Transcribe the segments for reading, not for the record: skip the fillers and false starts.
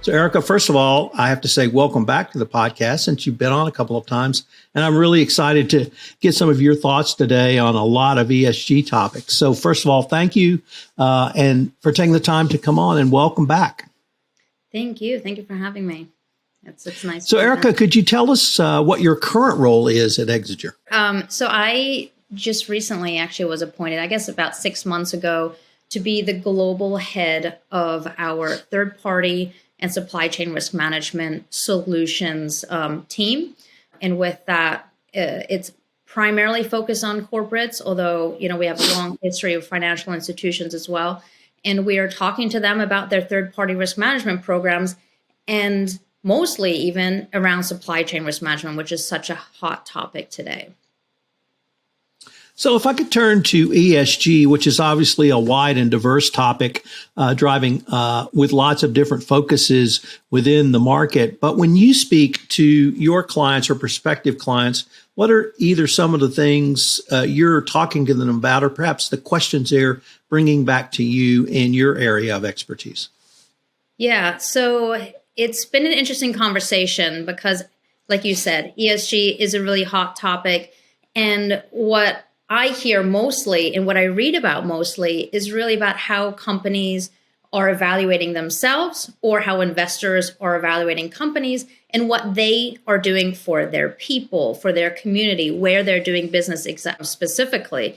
So, Erika, first of all, I have to say welcome back to the podcast since you've been on a couple of times. And I'm really excited to get some of your thoughts today on a lot of ESG topics. So, first of all, thank you and for taking the time to come on, and welcome back. Thank you. Thank you for having me. It's nice. So, Erika, could you tell us what your current role is at Exiger? So I just recently actually was appointed, I guess about 6 months ago, to be the global head of our third-party and supply chain risk management solutions team. And with that, it's primarily focused on corporates, although, we have a long history of financial institutions as well. And we are talking to them about their third-party risk management programs, and mostly even around supply chain risk management, which is such a hot topic today. So if I could turn to ESG, which is obviously a wide and diverse topic, driving with lots of different focuses within the market. But when you speak to your clients or prospective clients, what are either some of the things you're talking to them about, or perhaps the questions they're bringing back to you in your area of expertise? Yeah, so it's been an interesting conversation because, like you said, ESG is a really hot topic. And what I hear mostly and what I read about mostly is really about how companies are evaluating themselves, or how investors are evaluating companies, and what they are doing for their people, for their community, where they're doing business specifically.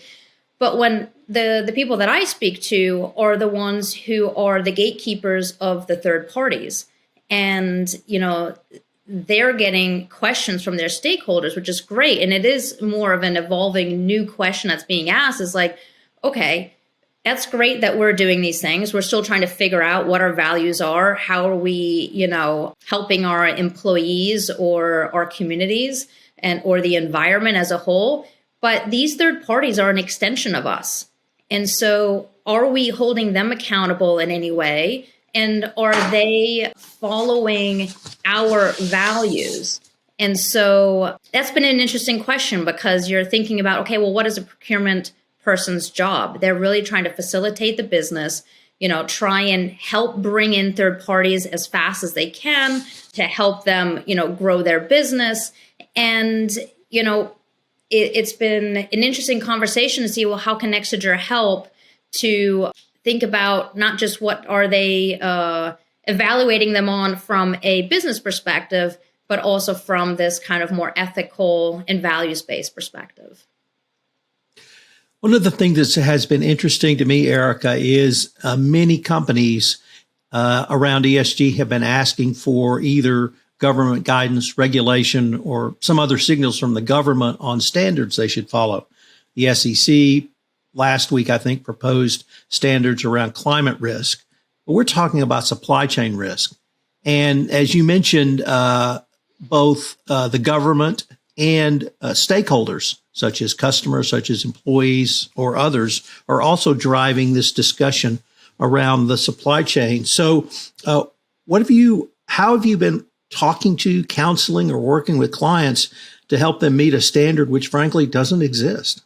But when the people that I speak to are the ones who are the gatekeepers of the third parties, and they're getting questions from their stakeholders, which is great. And it is more of an evolving new question that's being asked, is like, okay, that's great that we're doing these things. We're still trying to figure out what our values are. How are we, helping our employees or our communities or the environment as a whole? But these third parties are an extension of us. And so are we holding them accountable in any way? And are they following our values? And so that's been an interesting question, because you're thinking about, okay, well, what is a procurement person's job? They're really trying to facilitate the business, try and help bring in third parties as fast as they can to help them, grow their business. And, it's been an interesting conversation to see, well, how can Exiger help to think about not just what are they evaluating them on from a business perspective, but also from this kind of more ethical and values-based perspective. One of the things that has been interesting to me, Erika, is many companies around ESG have been asking for either government guidance, regulation, or some other signals from the government on standards they should follow. The SEC last week, I think, proposed standards around climate risk, but we're talking about supply chain risk. And as you mentioned, both the government and stakeholders, such as customers, such as employees or others, are also driving this discussion around the supply chain. So how have you been talking to, counseling, or working with clients to help them meet a standard which frankly doesn't exist?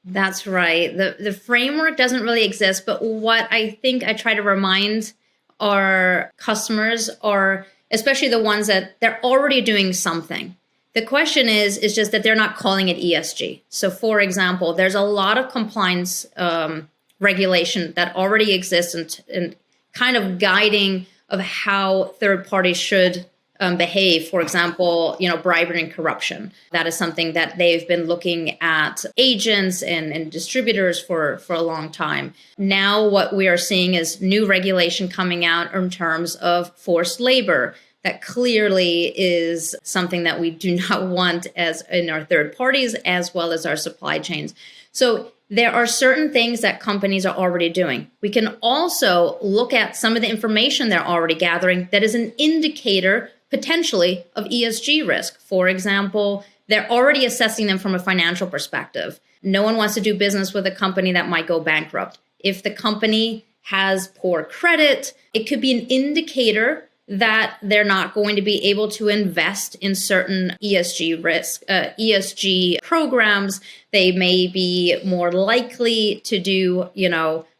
That's right. The framework doesn't really exist, but what I think I try to remind our customers are, especially the ones that they're already doing something. The question is just that they're not calling it ESG. So for example, there's a lot of compliance regulation that already exists and kind of guiding of how third parties should behave. For example, bribery and corruption. That is something that they've been looking at agents and distributors for a long time. Now what we are seeing is new regulation coming out in terms of forced labor. That clearly is something that we do not want as in our third parties as well as our supply chains. So there are certain things that companies are already doing. We can also look at some of the information they're already gathering that is an indicator potentially of ESG risk. For example, they're already assessing them from a financial perspective. No one wants to do business with a company that might go bankrupt. If the company has poor credit, it could be an indicator that they're not going to be able to invest in certain ESG programs. They may be more likely to do,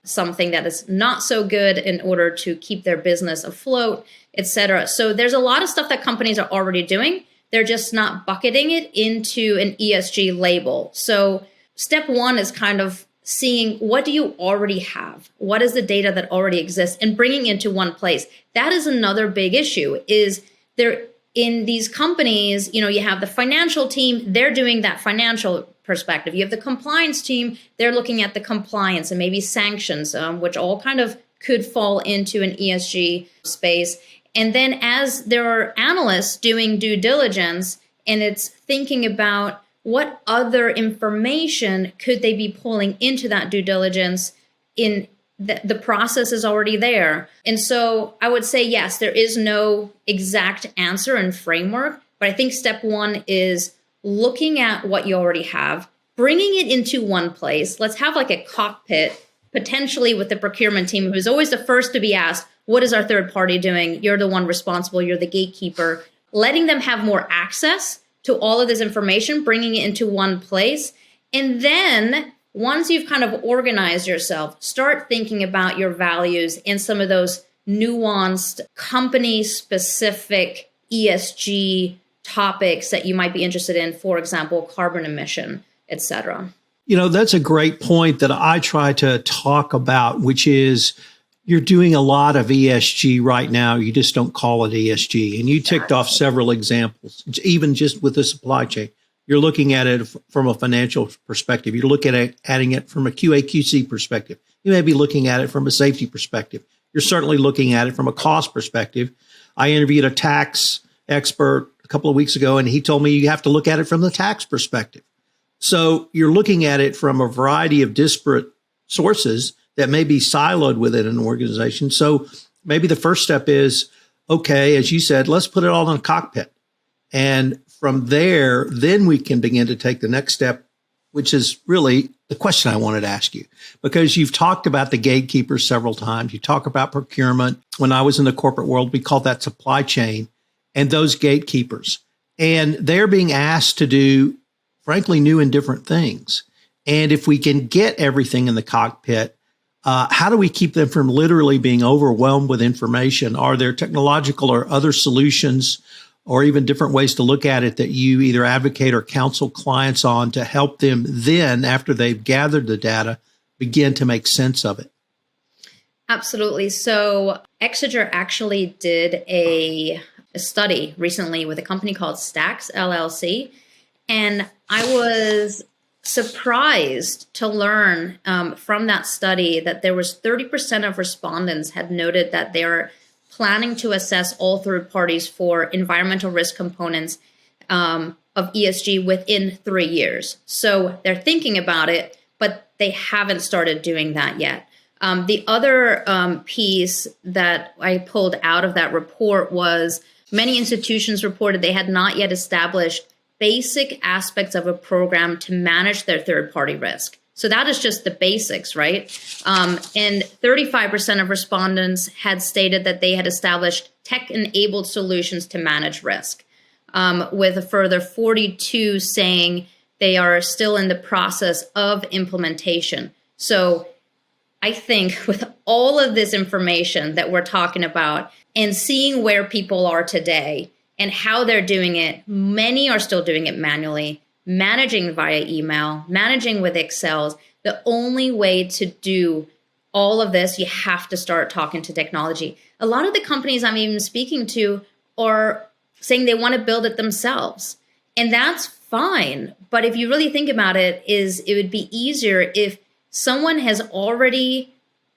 something that is not so good in order to keep their business afloat, et cetera. So there's a lot of stuff that companies are already doing. They're just not bucketing it into an ESG label. So step one is kind of seeing, what do you already have? What is the data that already exists, and bringing it into one place? That is another big issue. Is there in these companies, you have the financial team, they're doing that financial perspective. You have the compliance team, they're looking at the compliance and maybe sanctions, which all kind of could fall into an ESG space. And then as there are analysts doing due diligence, and it's thinking about what other information could they be pulling into that due diligence. In the process is already there. And so I would say, yes, there is no exact answer and framework, but I think step one is looking at what you already have, bringing it into one place. Let's have like a cockpit, potentially with the procurement team, who's always the first to be asked, what is our third party doing? You're the one responsible. You're the gatekeeper. Letting them have more access to all of this information, bringing it into one place. And then once you've kind of organized yourself, start thinking about your values and some of those nuanced company-specific ESG topics that you might be interested in, for example, carbon emission, et cetera. That's a great point that I try to talk about, which is you're doing a lot of ESG right now. You just don't call it ESG. And you ticked off several examples, even just with the supply chain. You're looking at it from a financial perspective. You're looking at adding it from a QA/QC perspective. You may be looking at it from a safety perspective. You're certainly looking at it from a cost perspective. I interviewed a tax expert a couple of weeks ago, and he told me you have to look at it from the tax perspective. So you're looking at it from a variety of disparate sources that may be siloed within an organization. So maybe the first step is, okay, as you said, let's put it all in a cockpit. And from there, then we can begin to take the next step, which is really the question I wanted to ask you, because you've talked about the gatekeepers several times. You talk about procurement. When I was in the corporate world, we called that supply chain, and those gatekeepers. And they're being asked to do, frankly, new and different things. And if we can get everything in the cockpit, how do we keep them from literally being overwhelmed with information? Are there technological or other solutions, or even different ways to look at it, that you either advocate or counsel clients on to help them then, after they've gathered the data, begin to make sense of it? Absolutely. So Exiger actually did a study recently with a company called Stacks LLC. And I was surprised to learn from that study that there was 30% of respondents had noted that they're planning to assess all third parties for environmental risk components of ESG within 3 years. So they're thinking about it, but they haven't started doing that yet. The other piece that I pulled out of that report was many institutions reported they had not yet established basic aspects of a program to manage their third-party risk. So that is just the basics, right? And 35% of respondents had stated that they had established tech-enabled solutions to manage risk, with a further 42 saying they are still in the process of implementation. So I think with all of this information that we're talking about and seeing where people are today and how they're doing it, many are still doing it manually, managing via email, managing with Excel. The only way to do all of this, you have to start talking to technology. A lot of the companies I'm even speaking to are saying they want to build it themselves. And that's fine. But if you really think about it, it would be easier if someone has already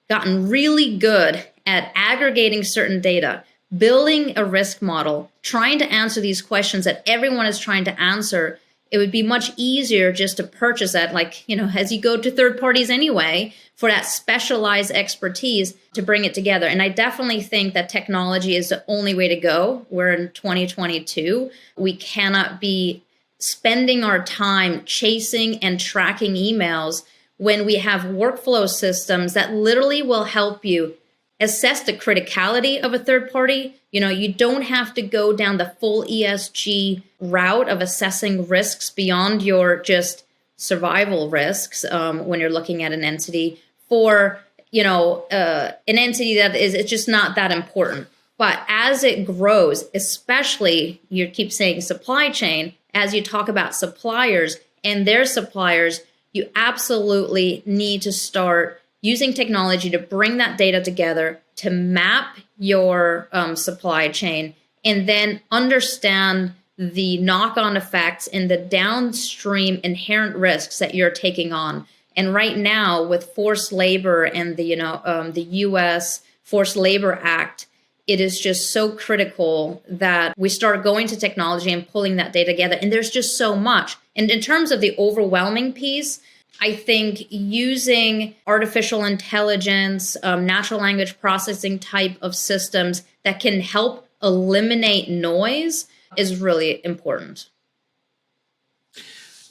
gotten really good at aggregating certain data, building a risk model, trying to answer these questions that everyone is trying to answer. It would be much easier just to purchase that, as you go to third parties anyway, for that specialized expertise to bring it together. And I definitely think that technology is the only way to go. We're in 2022. We cannot be spending our time chasing and tracking emails when we have workflow systems that literally will help you assess the criticality of a third party. You don't have to go down the full ESG route of assessing risks beyond your just survival risks when you're looking at an entity for, an entity that it's just not that important. But as it grows, especially you keep saying supply chain, as you talk about suppliers and their suppliers, you absolutely need to start using technology to bring that data together, to map your supply chain, and then understand the knock-on effects and the downstream inherent risks that you're taking on. And right now, with forced labor and the U.S. Forced Labor Act, it is just so critical that we start going to technology and pulling that data together. And there's just so much. And in terms of the overwhelming piece, I think using artificial intelligence, natural language processing type of systems that can help eliminate noise is really important.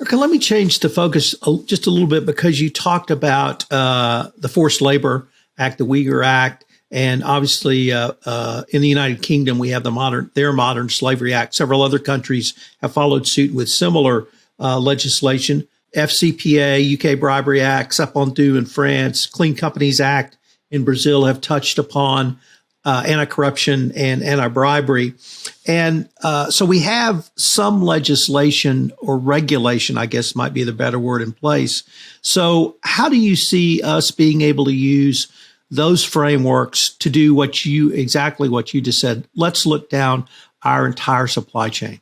Okay, let me change the focus just a little bit, because you talked about the Forced Labor Act, the Uyghur Act, and obviously in the United Kingdom we have their Modern Slavery Act. Several other countries have followed suit with similar legislation. FCPA, UK Bribery Act, Sapon-Deux in France, Clean Companies Act in Brazil have touched upon anti-corruption and anti-bribery. And so we have some legislation or regulation, I guess might be the better word, in place. So how do you see us being able to use those frameworks to do exactly what you just said? Let's look down our entire supply chain.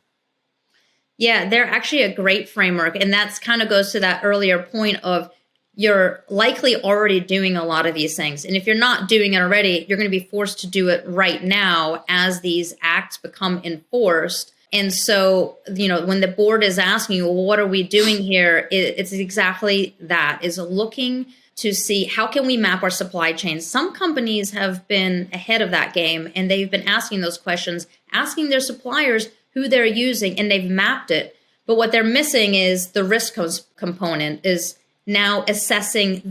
Yeah, they're actually a great framework. And that's kind of goes to that earlier point of you're likely already doing a lot of these things. And if you're not doing it already, you're going to be forced to do it right now as these acts become enforced. And so, when the board is asking you, well, what are we doing here? It's exactly that, is looking to see how can we map our supply chain. Some companies have been ahead of that game, and they've been asking those questions, asking their suppliers who they're using, and they've mapped it. But what they're missing is the risk component, is now assessing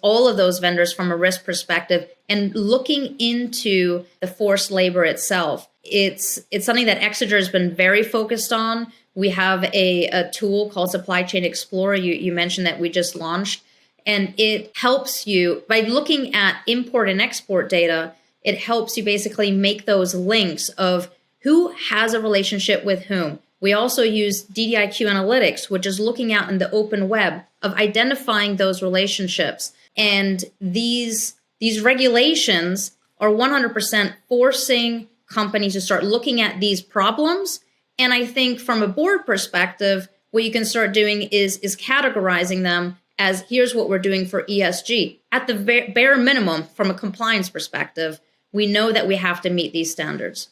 all of those vendors from a risk perspective and looking into the forced labor itself. It's something that Exiger has been very focused on. We have a tool called Supply Chain Explorer. You mentioned that we just launched, and it helps you by looking at import and export data. It helps you basically make those links of who has a relationship with whom. We also use DDIQ analytics, which is looking out in the open web of identifying those relationships. And these regulations are 100% forcing companies to start looking at these problems. And I think from a board perspective, what you can start doing is categorizing them as here's what we're doing for ESG. At the bare minimum, from a compliance perspective, we know that we have to meet these standards.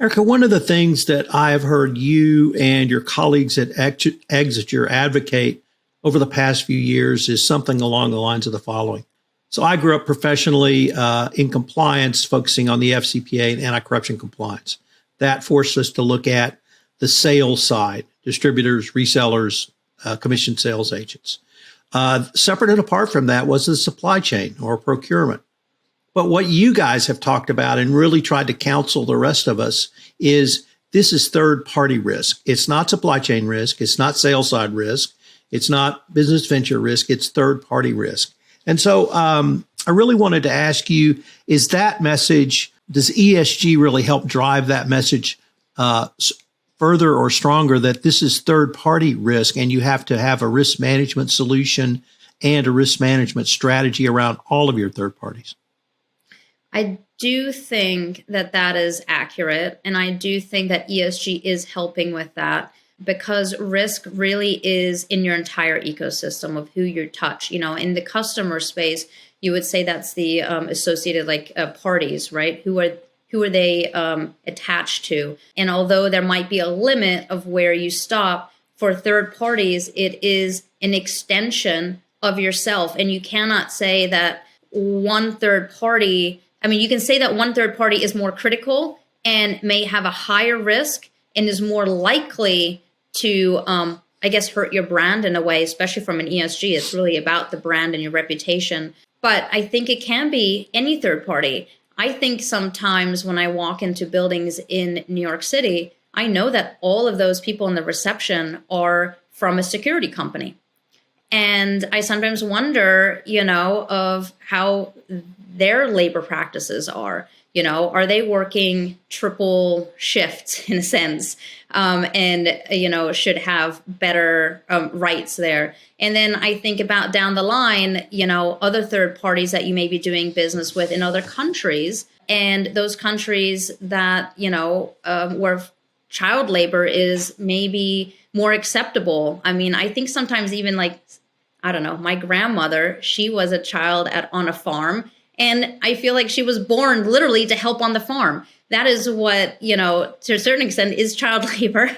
Erika, one of the things that I have heard you and your colleagues at Exiger advocate over the past few years is something along the lines of the following. So I grew up professionally in compliance, focusing on the FCPA and anti-corruption compliance. That forced us to look at the sales side, distributors, resellers, commission sales agents. Separate and apart from that was the supply chain or procurement. But what you guys have talked about and really tried to counsel the rest of us is this is third-party risk. It's not supply chain risk. It's not sales side risk. It's not business venture risk. It's third-party risk. And so I really wanted to ask you, is that message, does ESG really help drive that message further or stronger, that this is third-party risk and you have to have a risk management solution and a risk management strategy around all of your third parties? I do think that is accurate. And I do think that ESG is helping with that, because risk really is in your entire ecosystem of who you touch. In the customer space, you would say that's the associated parties, right? Who are they attached to? And although there might be a limit of where you stop, for third parties, it is an extension of yourself. And you cannot say that one third party, you can say that one third party is more critical and may have a higher risk and is more likely to, hurt your brand in a way, especially from an ESG. It's really about the brand and your reputation. But I think it can be any third party. I think sometimes when I walk into buildings in New York City, I know that all of those people in the reception are from a security company. And I sometimes wonder, of how their labor practices are. Are they working triple shifts in a sense, and should have better rights there? And then I think about down the line, other third parties that you may be doing business with in other countries, and those countries that where child labor is maybe more acceptable. I mean, I think sometimes even my grandmother, she was a child on a farm. And I feel like she was born literally to help on the farm. That is what, to a certain extent is child labor.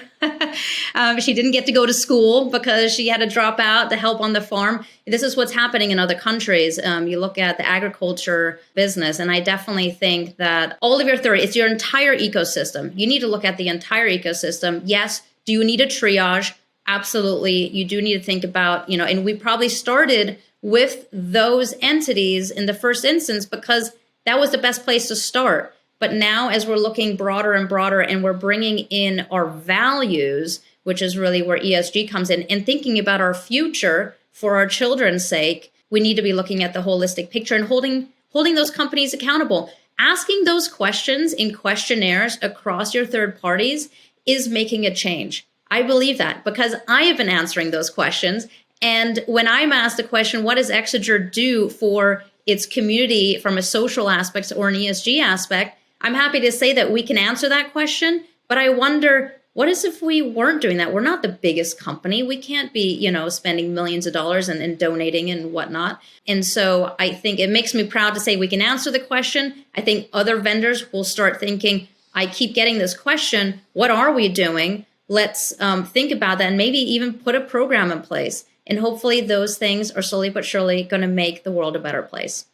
She didn't get to go to school because she had to drop out to help on the farm. This is what's happening in other countries. You look at the agriculture business, and I definitely think that all of your theory, it's your entire ecosystem. You need to look at the entire ecosystem. Yes, do you need a triage? Absolutely. You do need to think about, and we probably started with those entities in the first instance because that was the best place to start. But now as we're looking broader and broader and we're bringing in our values, which is really where ESG comes in, and thinking about our future for our children's sake, we need to be looking at the holistic picture and holding those companies accountable. Asking those questions in questionnaires across your third parties is making a change. I believe that because I have been answering those questions. And when I'm asked the question, what does Exiger do for its community from a social aspect or an ESG aspect? I'm happy to say that we can answer that question. But I wonder, what is if we weren't doing that? We're not the biggest company. We can't be, spending millions of dollars and donating and whatnot. And so I think it makes me proud to say we can answer the question. I think other vendors will start thinking, I keep getting this question. What are we doing? Let's think about that and maybe even put a program in place. And hopefully those things are slowly but surely going to make the world a better place.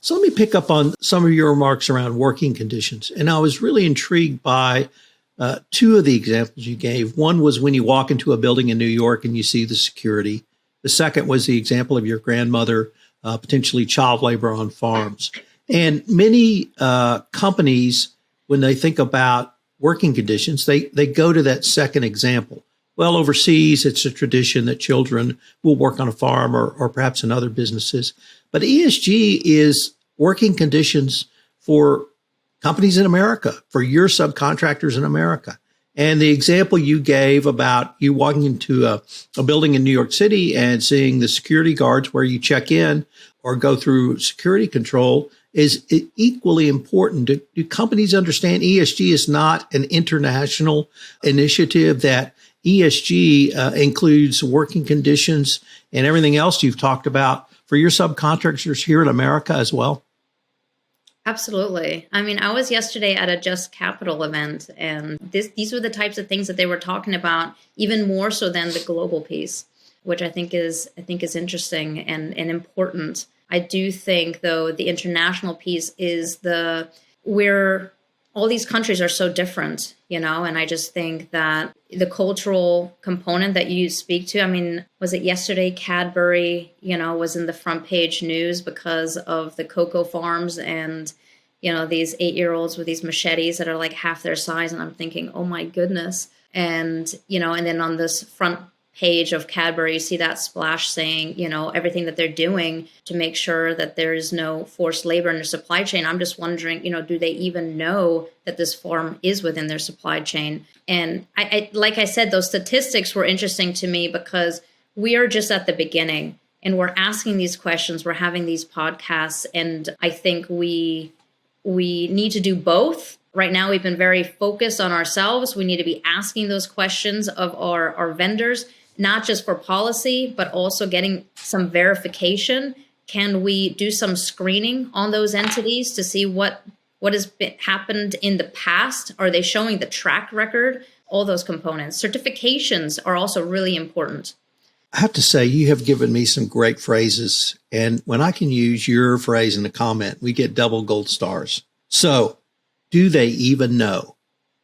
So let me pick up on some of your remarks around working conditions. And I was really intrigued by two of the examples you gave. One was when you walk into a building in New York and you see the security. The second was the example of your grandmother, potentially child labor on farms. And many companies, when they think about working conditions, they go to that second example. Well, overseas, it's a tradition that children will work on a farm or perhaps in other businesses. But ESG is working conditions for companies in America, for your subcontractors in America. And the example you gave about you walking into a building in New York City and seeing the security guards where you check in or go through security control is equally important. Do companies understand ESG is not an international initiative, that ESG includes working conditions and everything else you've talked about for your subcontractors here in America as well? Absolutely. I mean, I was yesterday at a Just Capital event, and these were the types of things that they were talking about, even more so than the global piece, which I think is interesting and important. I do think, though, the international piece is where all these countries are so different, and I just think that the cultural component that you speak to, I mean, was it yesterday Cadbury, was in the front page news because of the cocoa farms and, these 8-year-olds with these machetes that are like half their size. And I'm thinking, oh my goodness. And, and then on this front page of Cadbury, you see that splash saying, everything that they're doing to make sure that there is no forced labor in their supply chain. I'm just wondering, do they even know that this farm is within their supply chain? And I like I said, those statistics were interesting to me because we are just at the beginning and we're asking these questions, we're having these podcasts, and I think we need to do both. Right now, we've been very focused on ourselves. We need to be asking those questions of our vendors, not just for policy, but also getting some verification. Can we do some screening on those entities to see what has happened in the past? Are they showing the track record? All those components. Certifications are also really important. I have to say, you have given me some great phrases. And when I can use your phrase in a comment, we get double gold stars. So, do they even know?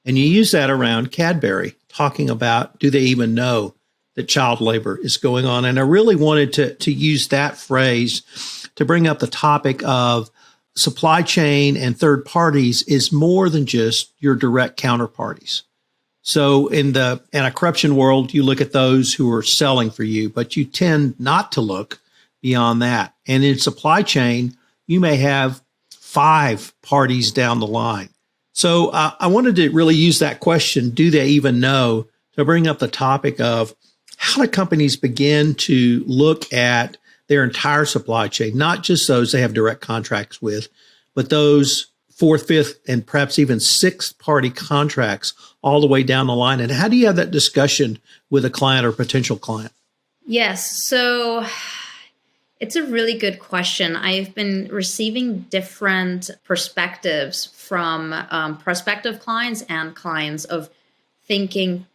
And you use that around Cadbury, talking about, do they even know that child labor is going on. And I really wanted to use that phrase to bring up the topic of supply chain and third parties is more than just your direct counterparties. So in the anti-corruption world, you look at those who are selling for you, but you tend not to look beyond that. And in supply chain, you may have 5 parties down the line. So I wanted to really use that question, do they even know, to bring up the topic of how do companies begin to look at their entire supply chain, not just those they have direct contracts with, but those 4th, 5th, and perhaps even 6th party contracts all the way down the line. And how do you have that discussion with a client or potential client? Yes. So it's a really good question. I've been receiving different perspectives from prospective clients and clients of thinking,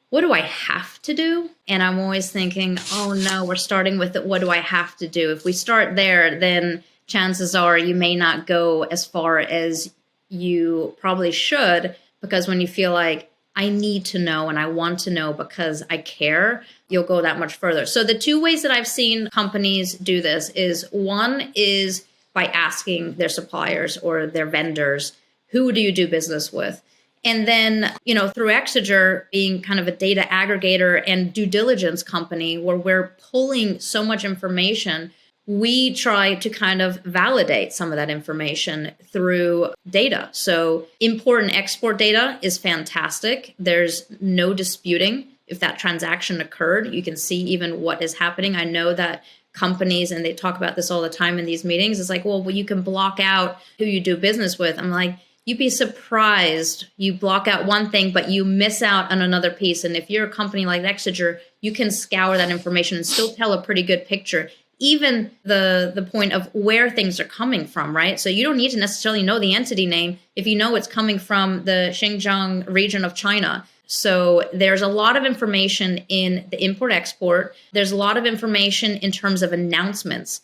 what do I have to do? And I'm always thinking, oh no, we're starting with what do I have to do? If we start there, then chances are you may not go as far as you probably should, because when you feel like I need to know and I want to know because I care, you'll go that much further. So the 2 ways that I've seen companies do this is, one is by asking their suppliers or their vendors, who do you do business with? And then, through Exiger being kind of a data aggregator and due diligence company where we're pulling so much information, we try to kind of validate some of that information through data. So import and export data is fantastic. There's no disputing if that transaction occurred. You can see even what is happening. I know that companies, and they talk about this all the time in these meetings, it's like, well, you can block out who you do business with. I'm like, you'd be surprised. You block out one thing, but you miss out on another piece. And if you're a company like Exiger, you can scour that information and still tell a pretty good picture, even the point of where things are coming from, right? So you don't need to necessarily know the entity name if you know it's coming from the Xinjiang region of China. So there's a lot of information in the import-export. There's a lot of information in terms of announcements.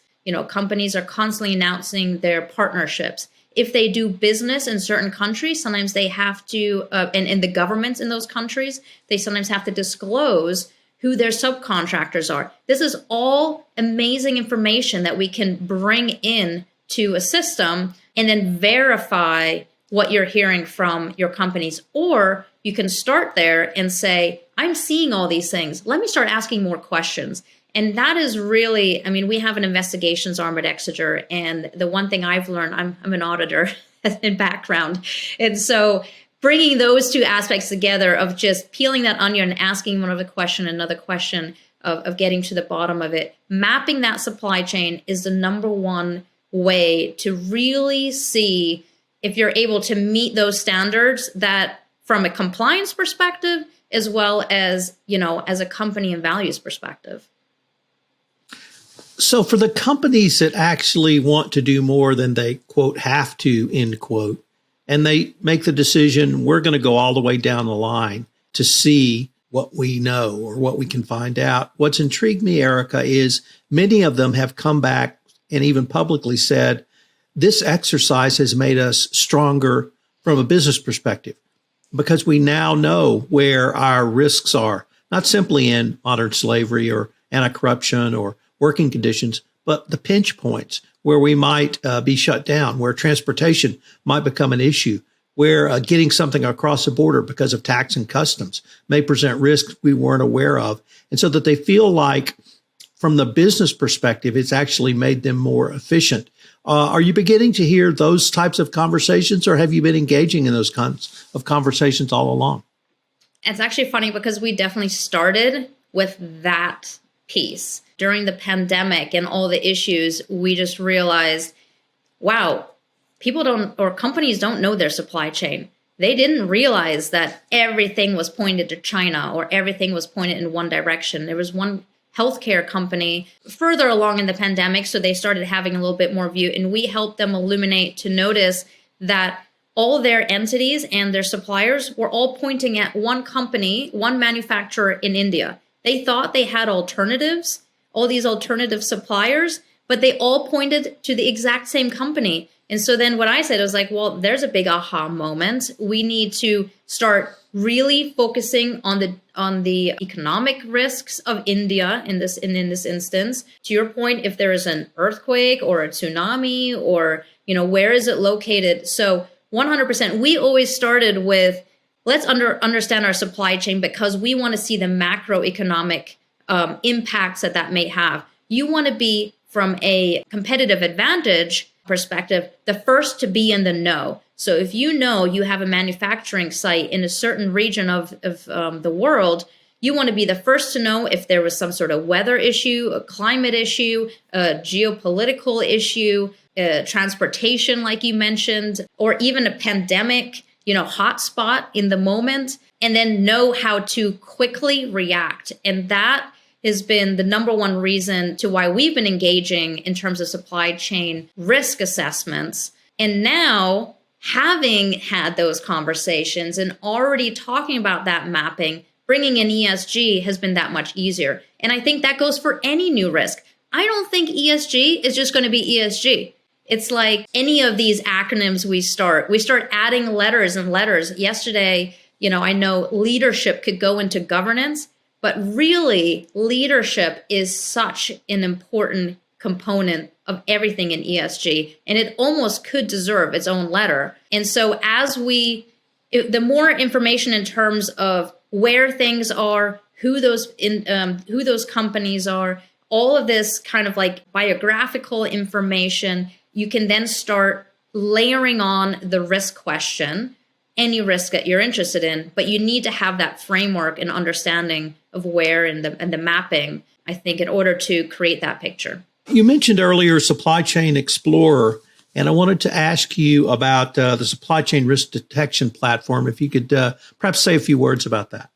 Companies are constantly announcing their partnerships. If they do business in certain countries, sometimes they have to, and the governments in those countries, they sometimes have to disclose who their subcontractors are. This is all amazing information that we can bring in to a system and then verify what you're hearing from your companies. Or you can start there and say, I'm seeing all these things. Let me start asking more questions. And that is really, we have an investigations arm at Exiger. And the one thing I've learned, I'm an auditor in background. And so bringing those 2 aspects together of just peeling that onion and asking one of another question of getting to the bottom of it, mapping that supply chain is the number one way to really see if you're able to meet those standards that from a compliance perspective, as well as, as a company and values perspective. So for the companies that actually want to do more than they, quote, have to, end quote, and they make the decision, we're going to go all the way down the line to see what we know or what we can find out. What's intrigued me, Erika, is many of them have come back and even publicly said, this exercise has made us stronger from a business perspective because we now know where our risks are, not simply in modern slavery or anti-corruption or working conditions, but the pinch points where we might be shut down, where transportation might become an issue, where getting something across the border because of tax and customs may present risks we weren't aware of. And so that they feel like from the business perspective, it's actually made them more efficient. Are you beginning to hear those types of conversations, or have you been engaging in those kinds of conversations all along? It's actually funny because we definitely started with that piece. During the pandemic and all the issues, we just realized, wow, companies don't know their supply chain. They didn't realize that everything was pointed to China or everything was pointed in one direction. There was one healthcare company further along in the pandemic, so they started having a little bit more view, and we helped them illuminate to notice that all their entities and their suppliers were all pointing at one company, one manufacturer in India. They thought they had alternatives, all these alternative suppliers, but they all pointed to the exact same company. And so then what I said was like, well, there's a big aha moment. We need to start really focusing on the economic risks of India in this instance. To your point, if there is an earthquake or a tsunami or, where is it located? So 100%, we always started with, let's understand our supply chain because we want to see the macroeconomic impacts that may have. You want to be, from a competitive advantage perspective, the first to be in the know. So if you have a manufacturing site in a certain region of the world, you want to be the first to know if there was some sort of weather issue, a climate issue, a geopolitical issue, transportation, like you mentioned, or even a pandemic, hotspot in the moment, and then know how to quickly react. And that has been the number one reason to why we've been engaging in terms of supply chain risk assessments. And now, having had those conversations and already talking about that mapping, bringing in ESG has been that much easier. And I think that goes for any new risk. I don't think ESG is just going to be ESG. It's like any of these acronyms we start adding letters and letters. Yesterday, I know leadership could go into governance, but really leadership is such an important component of everything in ESG, and it almost could deserve its own letter. And so the more information in terms of where things are, who those companies are, all of this kind of like biographical information, you can then start layering on the risk question, any risk that you're interested in, but you need to have that framework and understanding of where and the mapping, I think, in order to create that picture. You mentioned earlier Supply Chain Explorer, and I wanted to ask you about the Supply Chain Risk Detection Platform, if you could perhaps say a few words about that.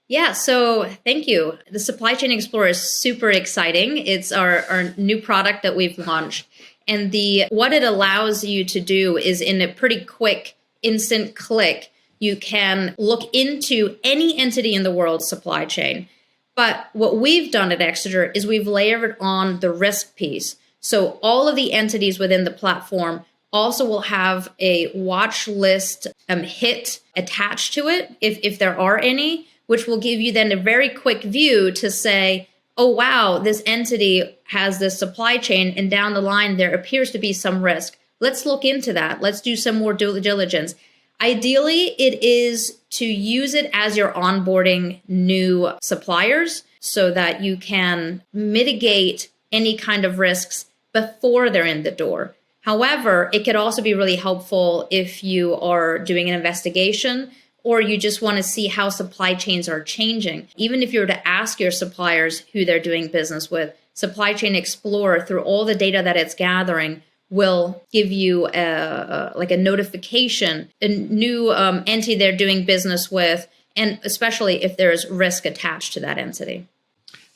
Yeah, so thank you. The Supply Chain Explorer is super exciting. It's our new product that we've launched. And what it allows you to do is, in a pretty quick, instant click, you can look into any entity in the world's supply chain. But what we've done at Exiger is we've layered on the risk piece. So all of the entities within the platform also will have a watch list hit attached to it, if there are any, which will give you then a very quick view to say, oh, wow, this entity has this supply chain, and down the line, there appears to be some risk. Let's look into that. Let's do some more due diligence. Ideally, it is to use it as you're onboarding new suppliers so that you can mitigate any kind of risks before they're in the door. However, it could also be really helpful if you are doing an investigation or you just want to see how supply chains are changing. Even if you were to ask your suppliers who they're doing business with, Supply Chain Explorer, through all the data that it's gathering, will give you a notification, a new entity they're doing business with, and especially if there's risk attached to that entity.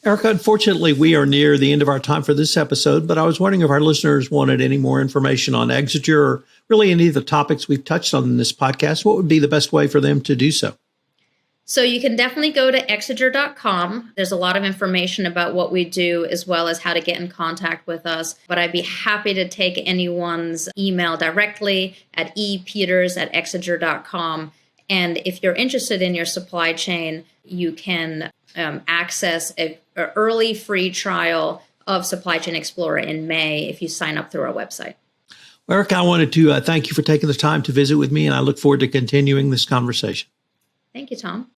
Erika, unfortunately, we are near the end of our time for this episode, but I was wondering if our listeners wanted any more information on Exiger or really any of the topics we've touched on in this podcast. What would be the best way for them to do so? So you can definitely go to Exiger.com. There's a lot of information about what we do as well as how to get in contact with us. But I'd be happy to take anyone's email directly at epeters@Exiger.com. And if you're interested in your supply chain, you can access an early free trial of Supply Chain Explorer in May if you sign up through our website. Well, Erika, I wanted to thank you for taking the time to visit with me, and I look forward to continuing this conversation. Thank you, Tom.